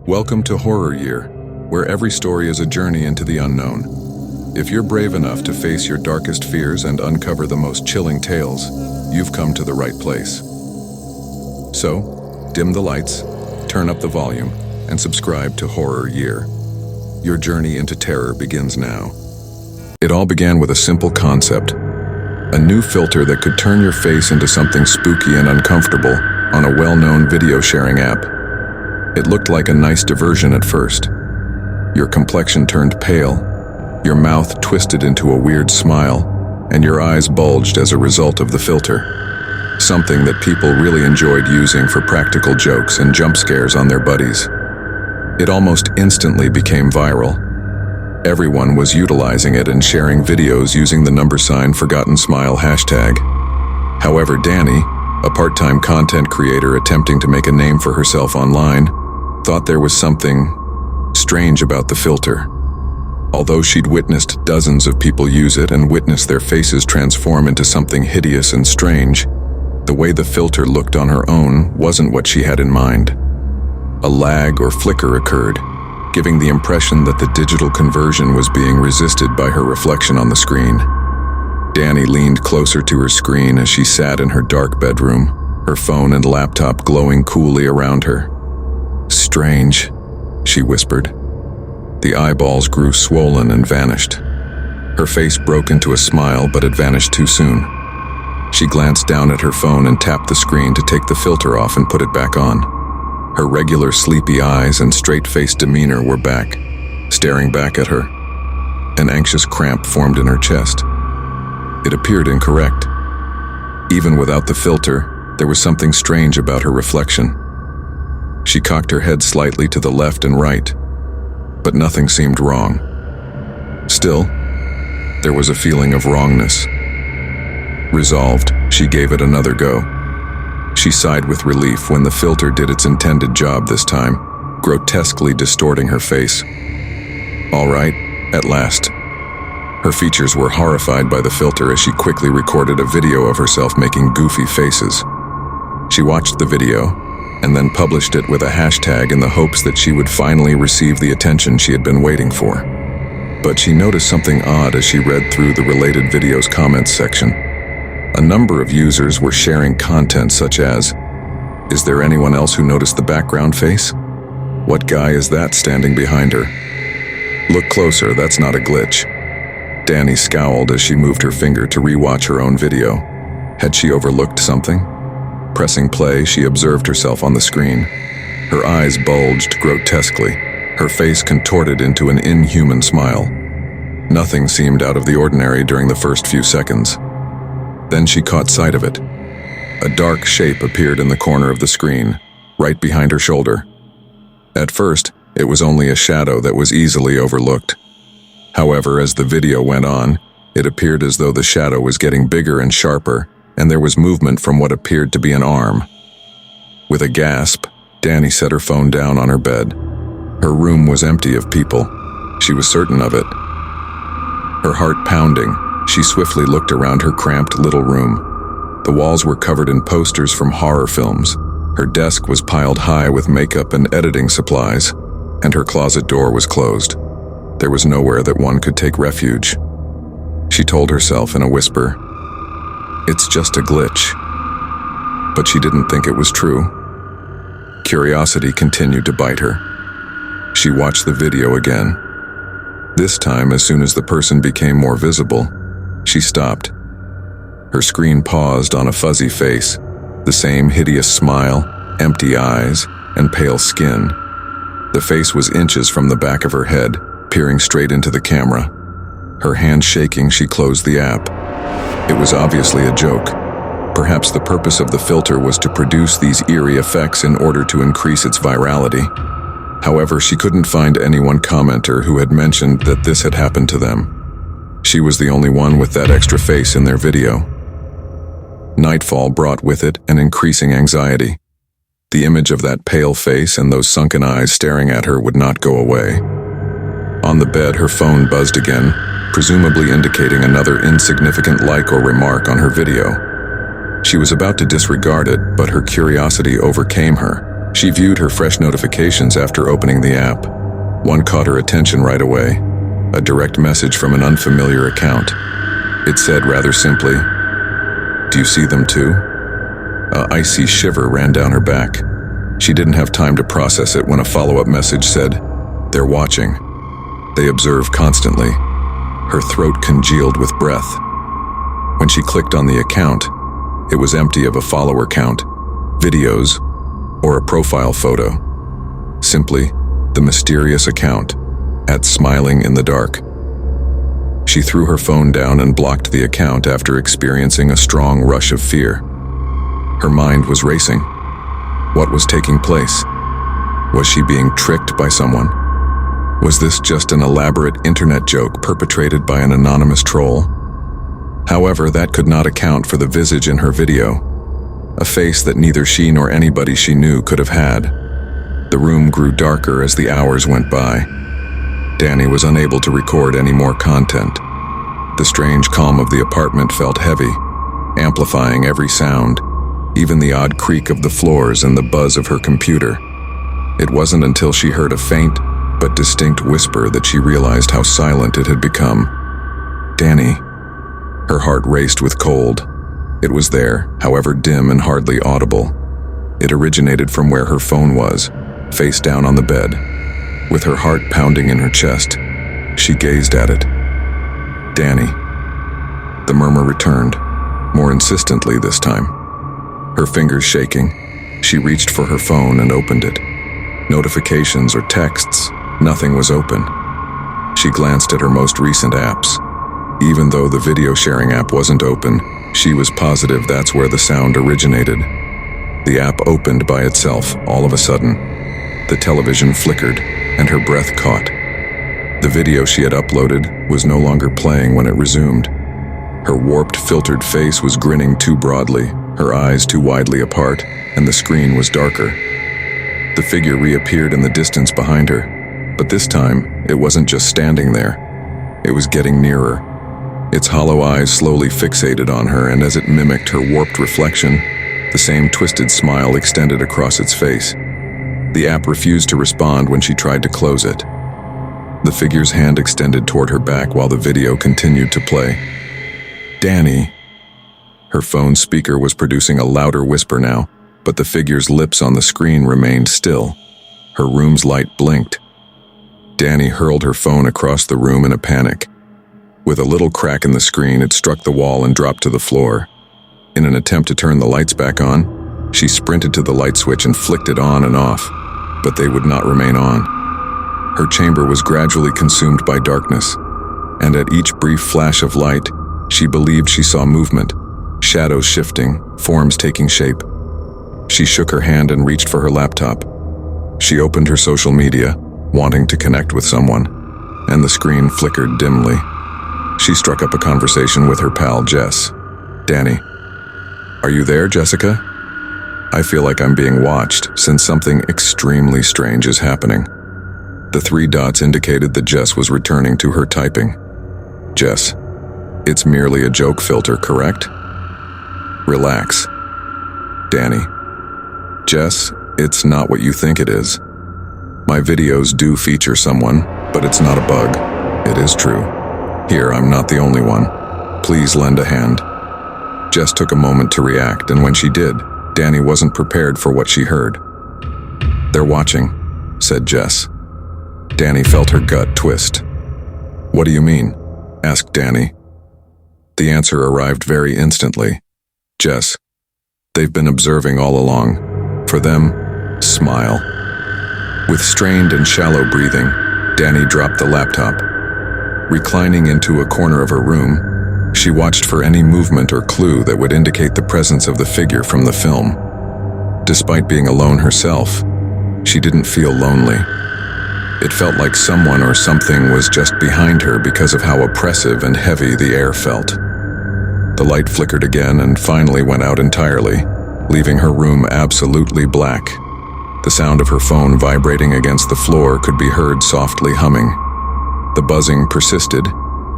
Welcome to Horror Year, where every story is a journey into the unknown. If you're brave enough to face your darkest fears and uncover the most chilling tales, you've come to the right place. So, dim the lights, turn up the volume, and subscribe to Horror Year. Your journey into terror begins now. It all began with a simple concept: a new filter that could turn your face into something spooky and uncomfortable on a well-known video sharing app. It looked like a nice diversion at first. Your complexion turned pale, your mouth twisted into a weird smile, and your eyes bulged as a result of the filter. Something that people really enjoyed using for practical jokes and jump scares on their buddies. It almost instantly became viral. Everyone was utilizing it and sharing videos using the #Forgotten Smile hashtag. However, Danny, a part-time content creator attempting to make a name for herself online, thought there was something strange about the filter. Although she'd witnessed dozens of people use it and witnessed their faces transform into something hideous and strange, the way the filter looked on her own wasn't what she had in mind. A lag or flicker occurred, giving the impression that the digital conversion was being resisted by her reflection on the screen. Danny leaned closer to her screen as she sat in her dark bedroom, her phone and laptop glowing coolly around her. "Strange," she whispered. The eyeballs grew swollen and vanished. Her face broke into a smile, but it vanished too soon. She glanced down at her phone and tapped the screen to take the filter off and put it back on. Her regular sleepy eyes and straight-faced demeanor were back, staring back at her. An anxious cramp formed in her chest. It appeared incorrect. Even without the filter, there was something strange about her reflection. She cocked her head slightly to the left and right, but nothing seemed wrong. Still, there was a feeling of wrongness. Resolved, she gave it another go. She sighed with relief when the filter did its intended job this time, grotesquely distorting her face. All right, at last. Her features were horrified by the filter as she quickly recorded a video of herself making goofy faces. She watched the video, and then published it with a hashtag in the hopes that she would finally receive the attention she had been waiting for. But she noticed something odd as she read through the related video's comments section. A number of users were sharing content such as, "Is there anyone else who noticed the background face? What guy is that standing behind her? Look closer, that's not a glitch." Danny scowled as she moved her finger to rewatch her own video. Had she overlooked something? Pressing play, she observed herself on the screen. Her eyes bulged grotesquely, her face contorted into an inhuman smile. Nothing seemed out of the ordinary during the first few seconds. Then she caught sight of it. A dark shape appeared in the corner of the screen, right behind her shoulder. At first, it was only a shadow that was easily overlooked. However, as the video went on, it appeared as though the shadow was getting bigger and sharper, and there was movement from what appeared to be an arm. With a gasp, Danny set her phone down on her bed. Her room was empty of people. She was certain of it. Her heart pounding, she swiftly looked around her cramped little room. The walls were covered in posters from horror films. Her desk was piled high with makeup and editing supplies, and her closet door was closed. There was nowhere that one could take refuge. She told herself in a whisper, "It's just a glitch." But she didn't think it was true. Curiosity continued to bite her. She watched the video again. This time, as soon as the person became more visible, she stopped. Her screen paused on a fuzzy face, the same hideous smile, empty eyes, and pale skin. The face was inches from the back of her head, peering straight into the camera. Her hand shaking, she closed the app. It was obviously a joke. Perhaps the purpose of the filter was to produce these eerie effects in order to increase its virality. However, she couldn't find any one commenter who had mentioned that this had happened to them. She was the only one with that extra face in their video. Nightfall brought with it an increasing anxiety. The image of that pale face and those sunken eyes staring at her would not go away. On the bed, her phone buzzed again, presumably indicating another insignificant like or remark on her video. She was about to disregard it, but her curiosity overcame her. She viewed her fresh notifications after opening the app. One caught her attention right away, a direct message from an unfamiliar account. It said rather simply, "Do you see them too?" An icy shiver ran down her back. She didn't have time to process it when a follow-up message said, "They're watching. They observe constantly." Her throat congealed with breath. When she clicked on the account, it was empty of a follower count, videos, or a profile photo. Simply, the mysterious account, @smiling in the dark. She threw her phone down and blocked the account after experiencing a strong rush of fear. Her mind was racing. What was taking place? Was she being tricked by someone? Was this just an elaborate internet joke perpetrated by an anonymous troll? However, that could not account for the visage in her video, a face that neither she nor anybody she knew could have had. The room grew darker as the hours went by. Danny was unable to record any more content. The strange calm of the apartment felt heavy, amplifying every sound, even the odd creak of the floors and the buzz of her computer. It wasn't until she heard a faint but distinct whisper that she realized how silent it had become. "Danny." Her heart raced with cold. It was there, however dim and hardly audible. It originated from where her phone was, face down on the bed. With her heart pounding in her chest, she gazed at it. "Danny." The murmur returned, more insistently this time. Her fingers shaking, she reached for her phone and opened it. Notifications or texts, nothing was open. She glanced at her most recent apps. Even though the video sharing app wasn't open, she was positive that's where the sound originated. The app opened by itself all of a sudden. The television flickered, and her breath caught. The video she had uploaded was no longer playing when it resumed. Her warped, filtered face was grinning too broadly, her eyes too widely apart, and the screen was darker. The figure reappeared in the distance behind her, but this time, it wasn't just standing there. It was getting nearer. Its hollow eyes slowly fixated on her, and as it mimicked her warped reflection, the same twisted smile extended across its face. The app refused to respond when she tried to close it. The figure's hand extended toward her back while the video continued to play. "Danny." Her phone speaker was producing a louder whisper now, but the figure's lips on the screen remained still. Her room's light blinked. Danny hurled her phone across the room in a panic. With a little crack in the screen, it struck the wall and dropped to the floor. In an attempt to turn the lights back on, she sprinted to the light switch and flicked it on and off, but they would not remain on. Her chamber was gradually consumed by darkness, and at each brief flash of light, she believed she saw movement, shadows shifting, forms taking shape. She shook her hand and reached for her laptop. She opened her social media, wanting to connect with someone, and the screen flickered dimly. She struck up a conversation with her pal Jess. "Danny. Are you there, Jessica? I feel like I'm being watched since something extremely strange is happening." The 3 dots indicated that Jess was returning to her typing. "Jess, it's merely a joke filter, correct? Relax. Danny. Jess, it's not what you think it is. My videos do feature someone, but it's not a bug. It is true. Here, I'm not the only one. Please lend a hand." Jess took a moment to react, and when she did, Danny wasn't prepared for what she heard. "They're watching," said Jess. Danny felt her gut twist. "What do you mean?" asked Danny. The answer arrived very instantly. "Jess, they've been observing all along. For them, smile." With strained and shallow breathing, Danny dropped the laptop. Reclining into a corner of her room, she watched for any movement or clue that would indicate the presence of the figure from the film. Despite being alone herself, she didn't feel lonely. It felt like someone or something was just behind her because of how oppressive and heavy the air felt. The light flickered again and finally went out entirely, leaving her room absolutely black. The sound of her phone vibrating against the floor could be heard softly humming. The buzzing persisted,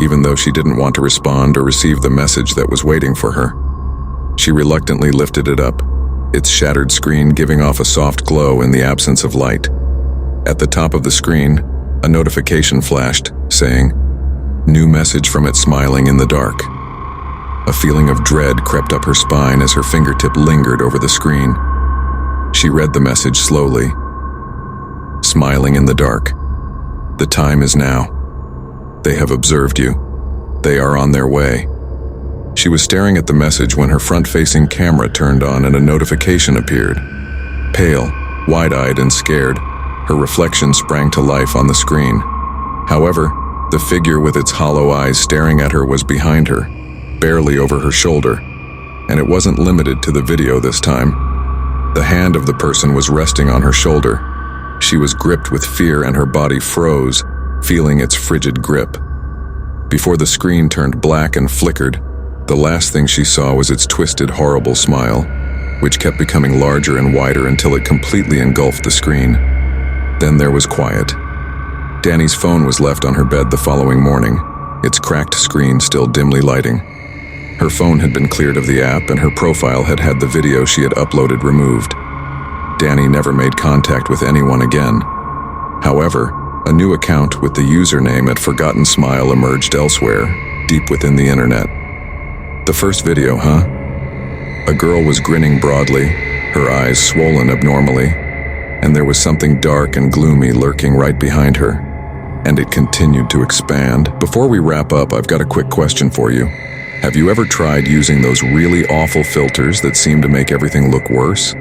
even though she didn't want to respond or receive the message that was waiting for her. She reluctantly lifted it up, its shattered screen giving off a soft glow in the absence of light. At the top of the screen, a notification flashed, saying, "New message from it smiling in the dark." A feeling of dread crept up her spine as her fingertip lingered over the screen. She read the message slowly. Smiling in the dark. The time is now. They have observed you. They are on their way. She was staring at the message when her front-facing camera turned on and a notification appeared. Pale, wide-eyed and scared, her reflection sprang to life on the screen. However, the figure with its hollow eyes staring at her was behind her, barely over her shoulder, and it wasn't limited to the video this time. The hand of the person was resting on her shoulder. She was gripped with fear and her body froze, feeling its frigid grip. Before the screen turned black and flickered, the last thing she saw was its twisted, horrible smile, which kept becoming larger and wider until it completely engulfed the screen. Then there was quiet. Danny's phone was left on her bed the following morning, its cracked screen still dimly lighting. Her phone had been cleared of the app and her profile had had the video she had uploaded removed. Danny never made contact with anyone again. However, a new account with the username at Forgotten Smile emerged elsewhere, deep within the internet. The first video, huh? A girl was grinning broadly, her eyes swollen abnormally, and there was something dark and gloomy lurking right behind her. And it continued to expand. Before we wrap up, I've got a quick question for you. Have you ever tried using those really awful filters that seem to make everything look worse?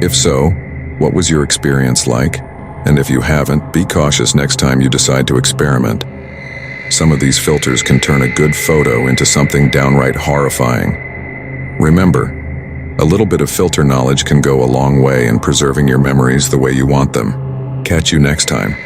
If so, what was your experience like? And if you haven't, be cautious next time you decide to experiment. Some of these filters can turn a good photo into something downright horrifying. Remember, a little bit of filter knowledge can go a long way in preserving your memories the way you want them. Catch you next time.